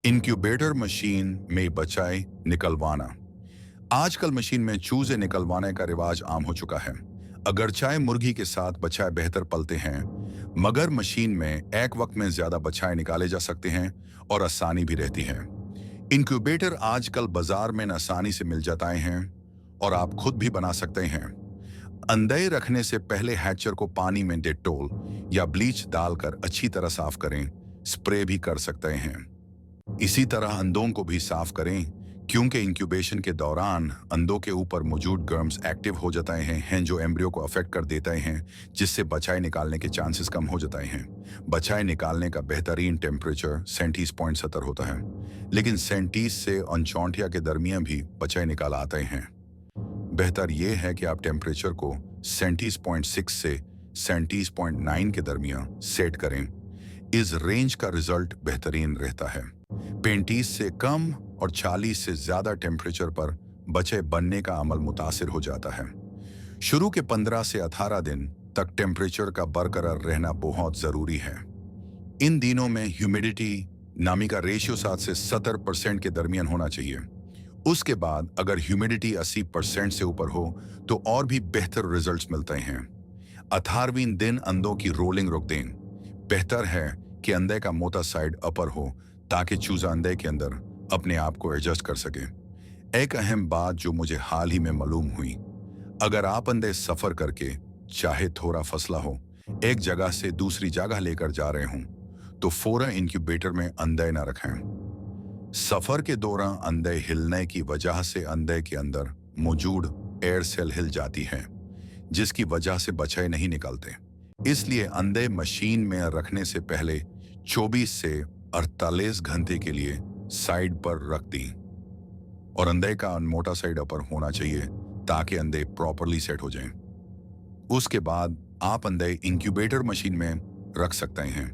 Incubator machine में बचाए निकलवाना। आजकल मशीन में चूजे निकलवाने का रिवाज आम हो चुका है। अगर चाहे मुर्गी के साथ बच्चे बेहतर पलते हैं, मगर मशीन में एक वक्त में ज्यादा बच्चे निकाले जा सकते हैं और आसानी भी रहती है। इंक्यूबेटर आजकल बाजार में आसानी से मिल जाते हैं और आप खुद भी बना सकते हैं। अंडे रखने से पहले हैचर को पानी में डेटोल या ब्लीच डालकर अच्छी तरह साफ करें। स्प्रे भी कर सकते हैं। इसी तरह अंडों को भी साफ करें, क्योंकि इंक्यूबेशन के दौरान अंडों के ऊपर मौजूद गर्म्स एक्टिव हो जाते हैं जो एम्ब्रियो को अफेक्ट कर देते हैं, जिससे बच्चे निकालने के चांसेस कम हो जाते हैं। बच्चे निकालने का बेहतरीन टेम्परेचर 37.70 होता है, लेकिन 37 से 39 के दरमियान भी बच्चे निकाल आते हैं। बेहतर यह है कि आप टेम्परेचर को 37.6 से 37.9 के दरमियान सेट करें। इस रेंज का रिजल्ट बेहतरीन रहता है। 35 से कम और 40 से ज्यादा टेम्परेचर पर बच्चे बनने का अमल मुतासिर हो जाता है। शुरू के 15 से 18 दिन तक टेम्परेचर का बरकरार रहना बहुत जरूरी है। इन दिनों में ह्यूमिडिटी नमी का रेशियो 7 से 70% के दरमियान होना चाहिए। उसके बाद अगर ह्यूमिडिटी 80% से ऊपर हो तो और भी बेहतर रिजल्ट्स मिलते हैं। 18वें दिन अंडों की रोलिंग रोक दें। बेहतर है कि अंडे का मोटा साइड अपर हो, ताकि चूजा अंडे के अंदर अपने आप को एडजस्ट कर सके। एक अहम बात जो मुझे हाल ही में मालूम हुई, अगर आप अंडे सफर करके चाहे थोड़ा फसला हो एक जगह से दूसरी जगह लेकर जा रहे हों, तो फौरन इंक्यूबेटर में अंडे न रखें। सफर के दौरान अंडे हिलने की वजह से अंडे के अंदर मौजूद एयर सेल हिल जाती है, जिसकी वजह से बच्चे नहीं निकलते। इसलिए अंडे मशीन में रखने से पहले 24 से 48 घंटे के लिए साइड पर रख दी, और अंडे का मोटा साइड अपर होना चाहिए ताकि अंडे प्रॉपरली सेट हो जाएं। उसके बाद आप अंडे इंक्यूबेटर मशीन में रख सकते हैं।